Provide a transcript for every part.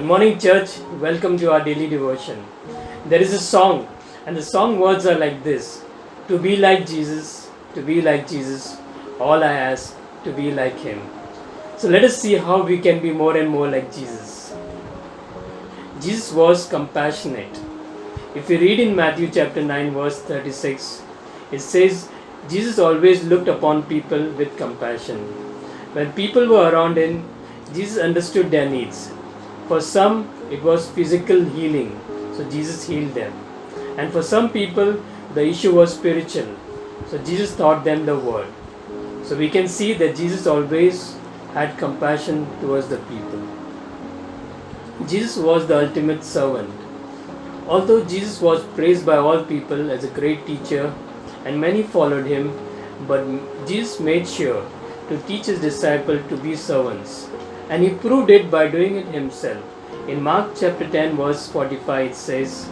morning, church. Welcome to our daily devotion. There is a song, and the song words are like this: To be like Jesus, to be like Jesus, all I ask, to be like Him. So let us see how we can be more and more like Jesus. Jesus was compassionate. If we read in Matthew chapter 9, verse 36, it says, Jesus always looked upon people with compassion. When people were around Him, Jesus understood their needs. For some, it was physical healing, so Jesus healed them. And for some people, the issue was spiritual, so Jesus taught them the word. So we can see that Jesus always had compassion towards the people. Jesus was the ultimate servant. Although Jesus was praised by all people as a great teacher and many followed Him, but Jesus made sure to teach His disciples to be servants. And He proved it by doing it Himself. In Mark chapter 10 verse 45 it says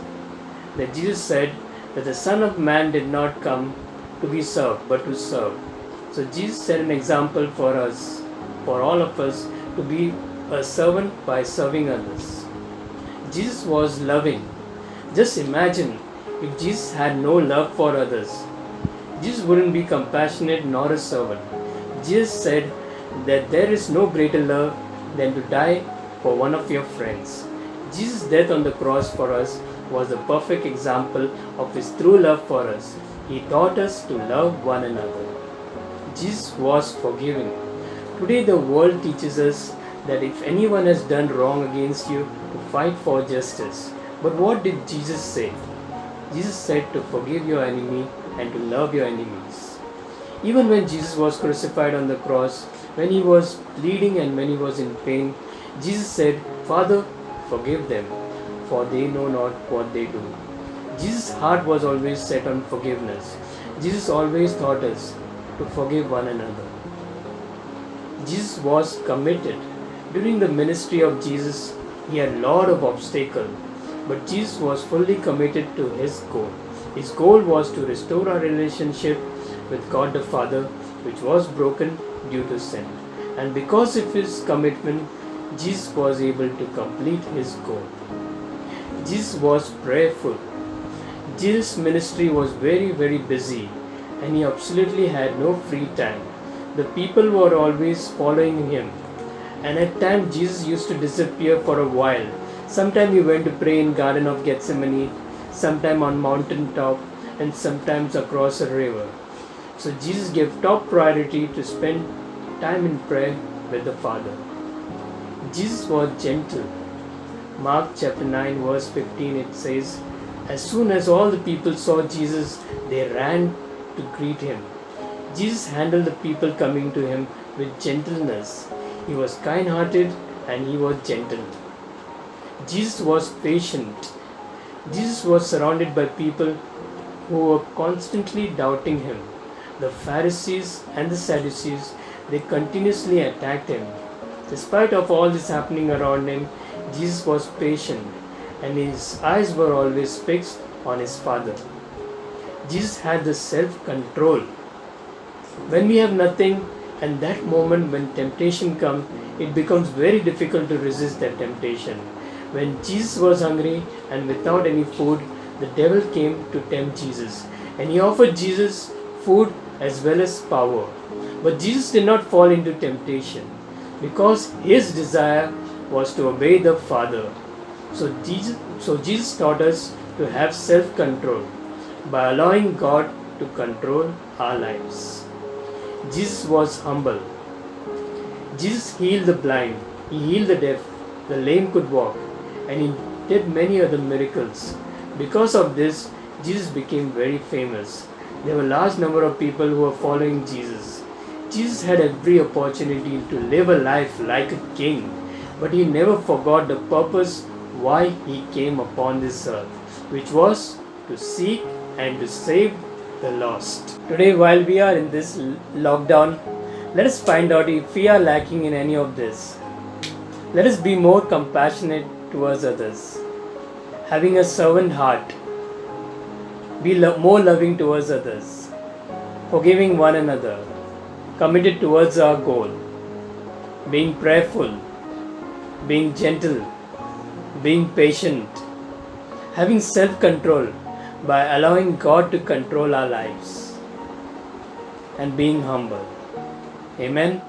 that Jesus said that the Son of Man did not come to be served but to serve. So Jesus set an example for us, for all of us, to be a servant by serving others. Jesus was loving. Just imagine if Jesus had no love for others. Jesus wouldn't be compassionate nor a servant. Jesus said that there is no greater love than to die for one of your friends. Jesus' death on the cross for us was the perfect example of His true love for us. He taught us to love one another. Jesus was forgiving. Today the world teaches us that if anyone has done wrong against you, to fight for justice. But what did Jesus say? Jesus said to forgive your enemy and to love your enemies. Even when Jesus was crucified on the cross, when He was bleeding and when He was in pain, Jesus said, Father, forgive them, for they know not what they do. Jesus' heart was always set on forgiveness. Jesus always taught us to forgive one another. Jesus was committed. During the ministry of Jesus, He had a lot of obstacles, but Jesus was fully committed to His goal. His goal was to restore our relationship with God the Father, which was broken due to sin. And because of His commitment, Jesus was able to complete His goal. Jesus was prayerful. Jesus' ministry was very busy, and He absolutely had no free time. The people were always following Him, and at times Jesus used to disappear for a while. Sometimes He went to pray in Garden of Gethsemane, sometime on mountain top, and sometimes across a river. So Jesus gave top priority to spend time in prayer with the Father. Jesus was gentle. Mark chapter 9 verse 15 it says, as soon as all the people saw Jesus, they ran to greet Him. Jesus handled the people coming to Him with gentleness. He was kind-hearted and He was gentle. Jesus was patient. Jesus was surrounded by people who were constantly doubting Him. The Pharisees and the Sadducees, they continuously attacked Him. Despite of all this happening around Him, Jesus was patient and His eyes were always fixed on His Father. Jesus had the self-control. When we have nothing, and that moment when temptation comes, it becomes very difficult to resist that temptation. When Jesus was hungry and without any food, the devil came to tempt Jesus, and he offered Jesus food as well as power. But Jesus did not fall into temptation because His desire was to obey the Father. So Jesus taught us to have self-control by allowing God to control our lives. Jesus was humble. Jesus healed the blind, He healed the deaf, the lame could walk, and He did many other miracles. Because of this, Jesus became very famous. There were a large number of people who were following Jesus. Jesus had every opportunity to live a life like a king, but He never forgot the purpose why He came upon this earth, which was to seek and to save the lost. Today, while we are in this lockdown, let us find out if we are lacking in any of this. Let us be more compassionate towards others, having a servant heart, be more loving towards others, forgiving one another, committed towards our goal, being prayerful, being gentle, being patient, having self-control by allowing God to control our lives, and being humble. Amen.